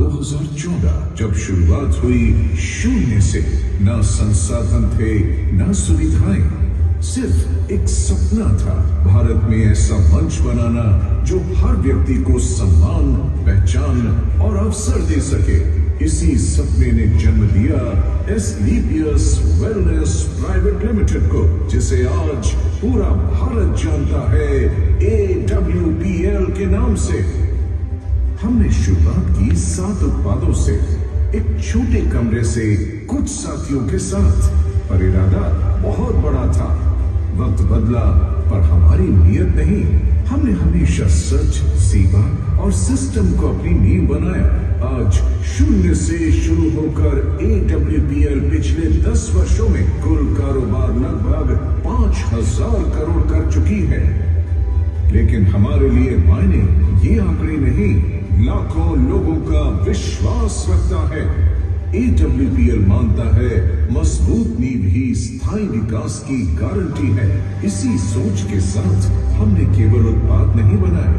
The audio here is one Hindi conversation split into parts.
2014 जब शुरुआत हुई शून्य से, ना संसाधन थे ना सुविधाएं, सिर्फ एक सपना था भारत में ऐसा मंच बनाना जो हर व्यक्ति को सम्मान, पहचान और अवसर दे सके। इसी सपने ने जन्म दिया एस्क्लेपियस वेलनेस प्राइवेट लिमिटेड को, जिसे आज पूरा भारत जानता है AWPL के नाम से। हमने शुरुआत की 7 उत्पादों से, एक छोटे कमरे से, कुछ साथियों के साथ, पर इरादा बहुत बड़ा था। वक्त बदला पर हमारी नीयत नहीं। हमने हमेशा सच, सेवा और सिस्टम को अपनी नींव बनाया। आज शून्य से शुरू होकर AWPL पिछले 10 वर्षों में कुल कारोबार लगभग 5000 करोड़ कर चुकी है। लेकिन हमारे लिए मायने ये आंकड़े नहीं, लाखों लोगों का विश्वास रखता है। AWPL मानता है मजबूत नींव ही स्थायी विकास की गारंटी है। इसी सोच के साथ हमने केवल उत्पाद नहीं बनाए,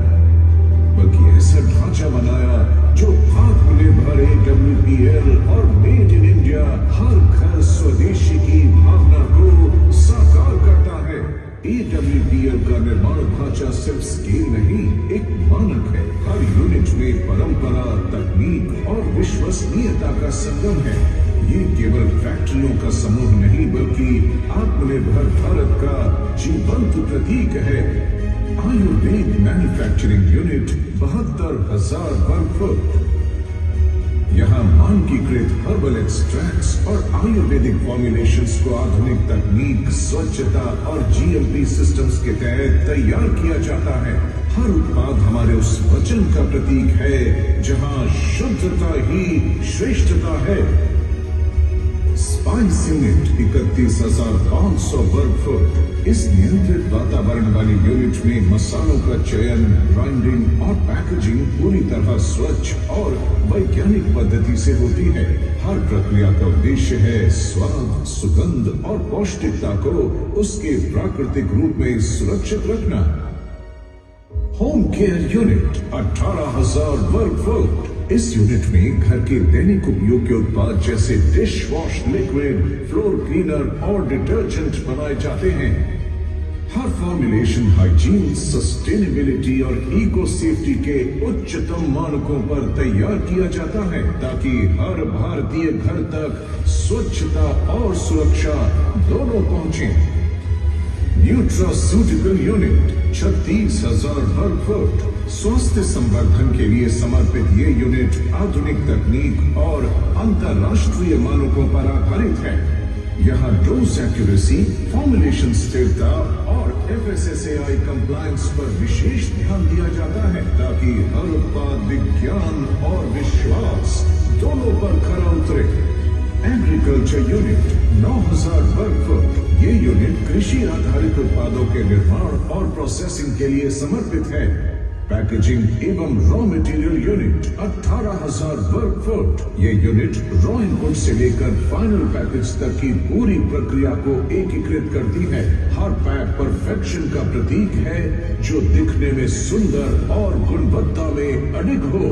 बल्कि ऐसा ढांचा बनाया जो आत्मनिर्भर AWPL और मेड इन इंडिया, हर घर स्वदेशी की भावना को साकार करता है। AWPL का निर्माण ढांचा सिर्फ स्केल नहीं, एक मानक है। हर यूनिट में परंपरा, तकनीक और विश्वसनीयता का संगम है। ये केवल फैक्ट्रियों का समूह नहीं, बल्कि आत्मनिर्भर भारत का जीवंत प्रतीक है। आयुर्वेद मैन्युफैक्चरिंग यूनिट 72,000 वर्ग फुट। यहाँ मानकीकृत हर्बल एक्सट्रैक्ट्स और आयुर्वेदिक फॉर्मुलेशंस को आधुनिक तकनीक, स्वच्छता और GMP सिस्टम्स के तहत तैयार किया जाता है। हर उत्पाद हमारे उस वचन का प्रतीक है जहाँ शुद्धता ही श्रेष्ठता है। स्पाइस यूनिट 31,500 वर्ग फुट। इस नियंत्रित वातावरण वाली यूनिट में मसालों का चयन, ग्राइंडिंग और पैकेजिंग पूरी तरह स्वच्छ और वैज्ञानिक पद्धति से होती है। हर प्रक्रिया का उद्देश्य है स्वाद, सुगंध और पौष्टिकता को उसके प्राकृतिक रूप में सुरक्षित रखना। होम केयर यूनिट 18,000 वर्ग फुट। इस यूनिट में घर के दैनिक उपयोग के उत्पाद जैसे dish wash liquid, floor cleaner और डिटर्जेंट बनाए जाते हैं। हर फॉर्मुलेशन हाइजीन, सस्टेनेबिलिटी और इको सेफ्टी के उच्चतम मानकों पर तैयार किया जाता है, ताकि हर भारतीय घर तक स्वच्छता और सुरक्षा दोनों पहुंचे। न्यूट्रास्यूटिकल यूनिट 36,000 वर्ग फुट। स्वास्थ्य संवर्धन के लिए समर्पित ये यूनिट आधुनिक तकनीक और अंतर्राष्ट्रीय मानकों पर आधारित है। यहाँ डोज एक्यूरेसी, फॉर्मुलेशन स्थिरता और FSSAI कंप्लायंस पर विशेष ध्यान दिया जाता है, ताकि हर उत्पाद विज्ञान और विश्वास दोनों पर खरा उतरे। एग्रीकल्चर यूनिट 9,000 वर्ग फुट। ये यूनिट कृषि आधारित उत्पादों के निर्माण और प्रोसेसिंग के लिए समर्पित है। पैकेजिंग एवं रॉ मटेरियल यूनिट 18,000 वर्ग फुट। ये यूनिट रॉ इनपुट से लेकर फाइनल पैकेज तक की पूरी प्रक्रिया को एकीकृत करती है। हर पैक परफेक्शन का प्रतीक है, जो दिखने में सुंदर और गुणवत्ता में अडिग हो।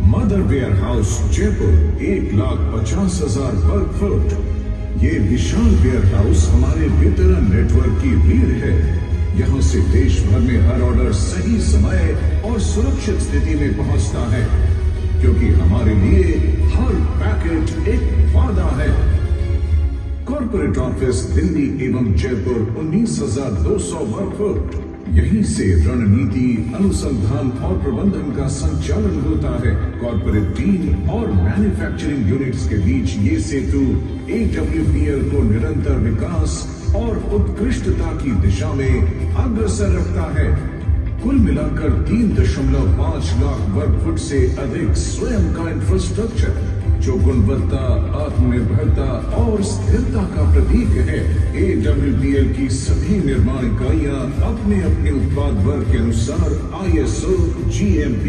मदर वेयर हाउस जयपुर 1,50,000 वर्ग फुट। ये विशाल वेयर हाउस हमारे वितरण नेटवर्क की रीढ़ है। यहाँ से देश भर में हर ऑर्डर सही समय और सुरक्षित स्थिति में पहुंचता है, क्योंकि हमारे लिए हर पैकेट एक वादा है। कॉर्पोरेट ऑफिस दिल्ली एवं जयपुर 19,200 वर्ग फुट। यहीं से रणनीति, अनुसंधान और प्रबंधन का संचालन होता है। कॉर्पोरेट टीम और मैन्युफैक्चरिंग यूनिट्स के बीच ये सेतु AWPL को निरंतर विकास और उत्कृष्टता की दिशा में अग्रसर रखता है। कुल मिलाकर 3.5 लाख वर्ग फुट से अधिक स्वयं का इंफ्रास्ट्रक्चर, जो गुणवत्ता, आत्मनिर्भरता और स्थिरता का प्रतीक है। AWPL की सभी निर्माण इकाइयां अपने अपने उत्पाद वर्ग के अनुसार ISO, GMP,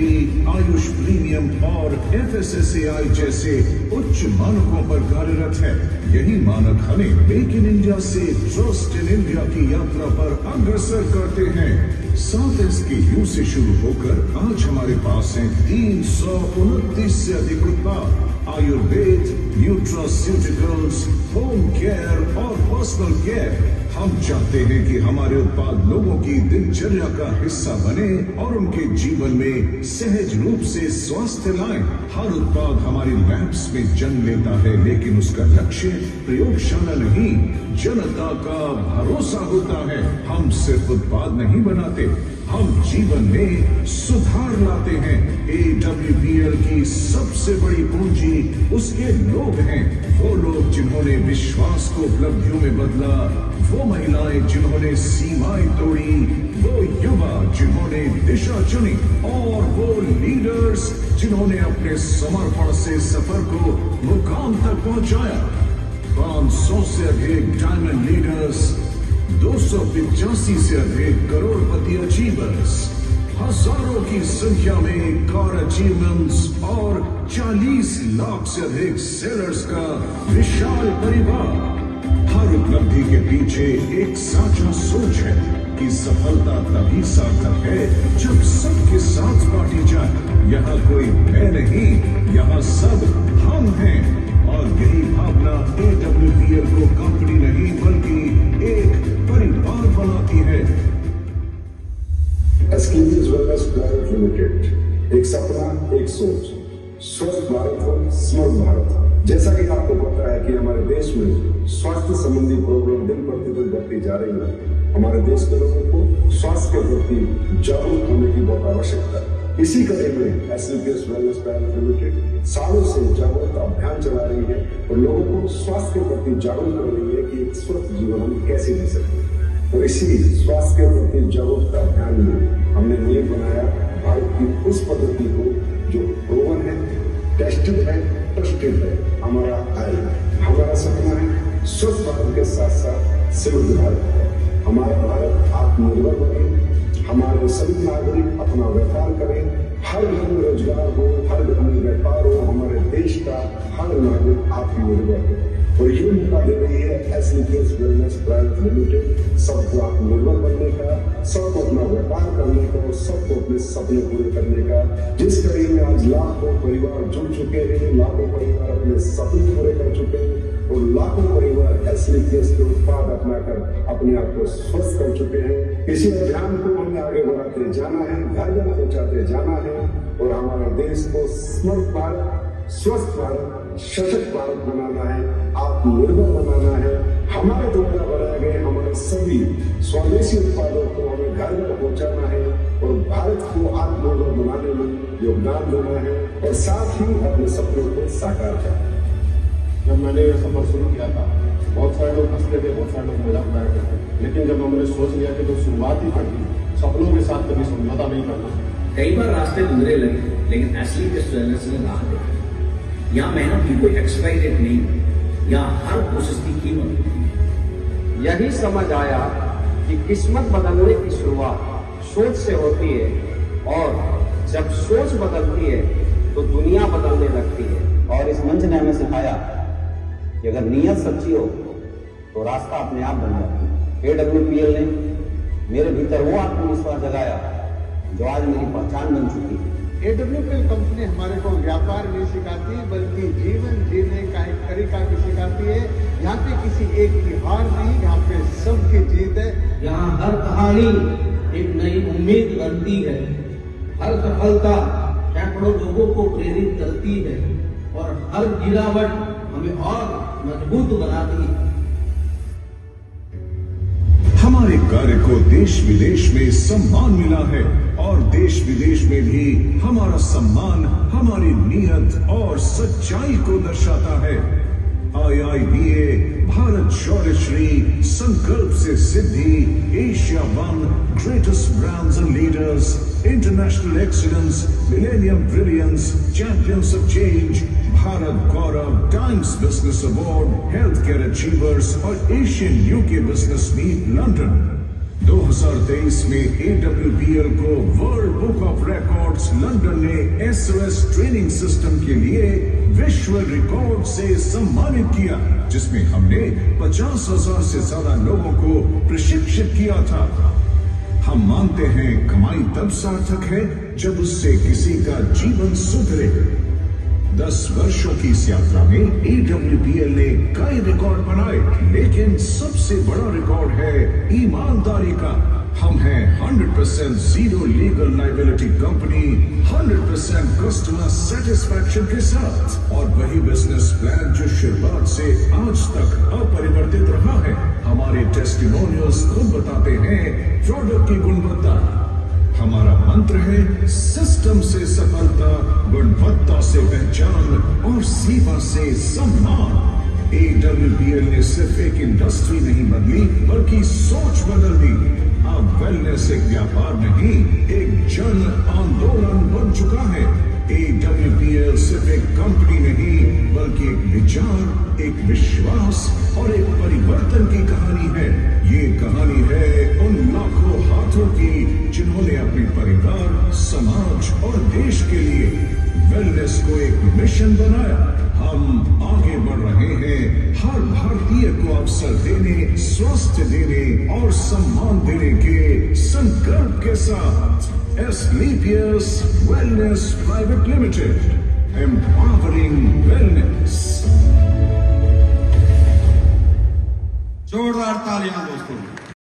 आयुष प्रीमियम और FSSAI जैसे उच्च मानकों पर कार्यरत है। यही मानक हमें मेक इन इंडिया से ट्रस्ट इन इंडिया की यात्रा पर अग्रसर करते हैं। 7 SKU से शुरू होकर आज हमारे पास हैं 329 से अधिक उत्पाद। आयुर्वेद, न्यूट्रास्यूटिकल्स, होम केयर और पर्सनल केयर। हम चाहते हैं कि हमारे उत्पाद लोगों की दिनचर्या का हिस्सा बने और उनके जीवन में सहज रूप से स्वास्थ्य लाएं। हर उत्पाद हमारी लैब्स में जन्म लेता है, लेकिन उसका लक्ष्य प्रयोगशाला नहीं, जनता का भरोसा होता है। हम सिर्फ उत्पाद नहीं बनाते, हम जीवन में सुधार लाते हैं। AWPL की सबसे बड़ी पूंजी उसके लोग हैं। वो लोग जिन्होंने विश्वास को उपलब्धियों में बदला, वो महिलाएं जिन्होंने सीमाएं तोड़ी, वो युवा जिन्होंने दिशा चुनी और वो लीडर्स जिन्होंने अपने समर्पण से सफर को मुकाम तक पहुंचाया। 500 से अधिक डायमंड लीडर्स, 285 से अधिक करोड़पति अचीवर्स, हजारों की संख्या में कार अचीवमेंट्स और 40 लाख से अधिक सेलर्स का विशाल परिवार। हर उपलब्धि के पीछे एक साझा सोच है कि सफलता तभी सार्थक है जब सबके साथ बांटी जाए। यहाँ कोई मैं नहीं, यहाँ सब हम हैं और यही भावना AWPL को कंपनी नहीं बल्कि एक परिवार बनाती है। एस्क्लूसिव वेलनेस प्राइवेट लिमिटेड, एक सपना, एक सोच, स्वस्थ भारत हो, स्वस्थ भारत हो। जैसा कि आपको पता है कि हमारे देश में स्वास्थ्य संबंधी प्रॉब्लम दिन प्रतिदिन बढ़ती जा रही है। हमारे देश के लोगों को स्वास्थ्य के प्रति जागरूक होने की बहुत आवश्यकता है। इसी कड़ी में एस्क्लूसिव वेलनेस प्राइवेट लिमिटेड सालों से जागरूकता अभियान चला रही है और लोगों को स्वास्थ्य के प्रति जागरूक कर रही है कि एक स्वस्थ जीवन हम कैसे जी सकते हैं। और इसी स्वास्थ्य के प्रति जागरूकता अभियान में हमने नियम बनाया भारत की उस पद्धति को जो प्रूवन है, टेस्टेड है, ट्रस्टेड है। हमारा हमारा सपना है स्वस्थ भारत के साथ साथ समृद्ध भारत है। हमारा भारत आत्मनिर्भर बने, हमारे सभी नागरिक अपना व्यापार करें, हर घर में रोजगार हो, हर घर में व्यापार हो, हमारे देश का हर नागरिक आत्मनिर्भर हो। और ये मौका दे रही है एस्क्लूसिव वेलनेस प्राइवेट लिमिटेड सबको आत्मनिर्भर बनने का, सबको अपना व्यापार करने का और सबको अपने सपने पूरे करने का। जिस कड़ी में आज लाखों परिवार जुड़ चुके हैं, लाखों परिवार अपने सपने पूरे कर चुके हैं और लाखों परिवार एस्क्लूसिव के उत्पाद अपनाकर अपने आप को स्वस्थ कर चुके हैं। इसी अभियान को हमें आगे बढ़ाते जाना है, घर घर पहुंचाते जाना है और हमारे देश को समर्थ भारत, स्वस्थ भारत, सशक्त भारत बनाना है, आत्मनिर्भर बनाना है। हमारे द्वारा बनाए गए हमारे सभी स्वदेशी उत्पादों को हमें घर घर पहुंचाना है और भारत को आत्मनिर्भर बनाने में योगदान देना है और साथ ही अपने सपनों को साकार करना है। जब मैंने ये सफर शुरू किया था, बहुत सारे लोग हंसते थे, बहुत सारे लोग मजाक उड़ाया करते थे, लेकिन जब हमने सोच लिया कि तो शुरुआत ही करनी, सपनों के साथ कभी समझौता नहीं करना। कई बार रास्ते गुजरे लगे, लेकिन एस्क्लूसिव वेलनेस ने राह देखी। यहाँ मेहनत की कोई एक्सपायरी डेट नहीं, यहाँ हर कोशिश की कीमत होती। यही समझ आया कि किस्मत बदलने की शुरुआत सोच से होती है और जब सोच बदलती है तो दुनिया बदलने लगती है। और इस मंच ने हमें सिखाया कि अगर नीयत सच्ची हो तो रास्ता अपने आप बन जाता है। AWPL ने मेरे भीतर वो आत्मविश्वास जगाया जो आज मेरी पहचान बन चुकी है। AWPL कंपनी हमारे को व्यापार नहीं सिखाती बल्कि जीवन जीने का एक तरीका भी सिखाती है। यहाँ पे किसी एक की हार नहीं, यहाँ पे सबकी जीत है। यहाँ हर कहानी एक नई उम्मीद बनती है, हर सफलता सैकड़ों लोगों को प्रेरित करती है और हर गिरावट हमें और मजबूत बनाती है। हमारे कार्य को देश विदेश में सम्मान मिला है और देश विदेश में भी हमारा सम्मान हमारी नियत और सच्चाई को दर्शाता है। IIBA भारत शौर्य श्री, संकल्प से सिद्धि, Asia one, greatest brands and leaders, international excellence, millennium brilliance, champions of change, भारत गौरव, Times business award, health care achievers और Asian UK business meet London. 2023 में AWPL को world book of records London ने SOS ट्रेनिंग सिस्टम के लिए विश्व रिकॉर्ड से सम्मानित किया, जिसमें हमने 50,000 से ज्यादा लोगों को प्रशिक्षित किया था। हम मानते हैं कमाई तब सार्थक है जब उससे किसी का जीवन सुधरे। 10 वर्षों की इस यात्रा में AWPL ने कई रिकॉर्ड बनाए, लेकिन सबसे बड़ा रिकॉर्ड है ईमानदारी का। हम हैं 100% zero legal liability company, 100% customer satisfaction के साथ, और वही बिजनेस प्लान जो शुरुआत से आज तक अपरिवर्तित रहा है। हमारे टेस्टिमोनियल्स खुद बताते हैं प्रोडक्ट की गुणवत्ता। हमारा मंत्र है सिस्टम से सफलता, गुणवत्ता से पहचान और सेवा से सम्मान। AWPL ने सिर्फ एक इंडस्ट्री नहीं बदली, बल्कि सोच बदल दी। अब वेलनेस एक व्यापार नहीं, एक जन आंदोलन बन चुका है। AWPL सिर्फ एक कंपनी नहीं, बल्कि एक विचार, एक विश्वास और एक परिवर्तन की कहानी है। ये कहानी है उन लाखों हाथों की जिन्होंने अपने परिवार, समाज और देश के लिए वेलनेस को एक मिशन बनाया। हम आगे बढ़ रहे हैं हर भारतीय को अवसर देने, स्वास्थ्य देने और सम्मान देने के संकल्प के साथ। Asclepius Wellness Private Limited, empowering wellness। जोरदार तालियां।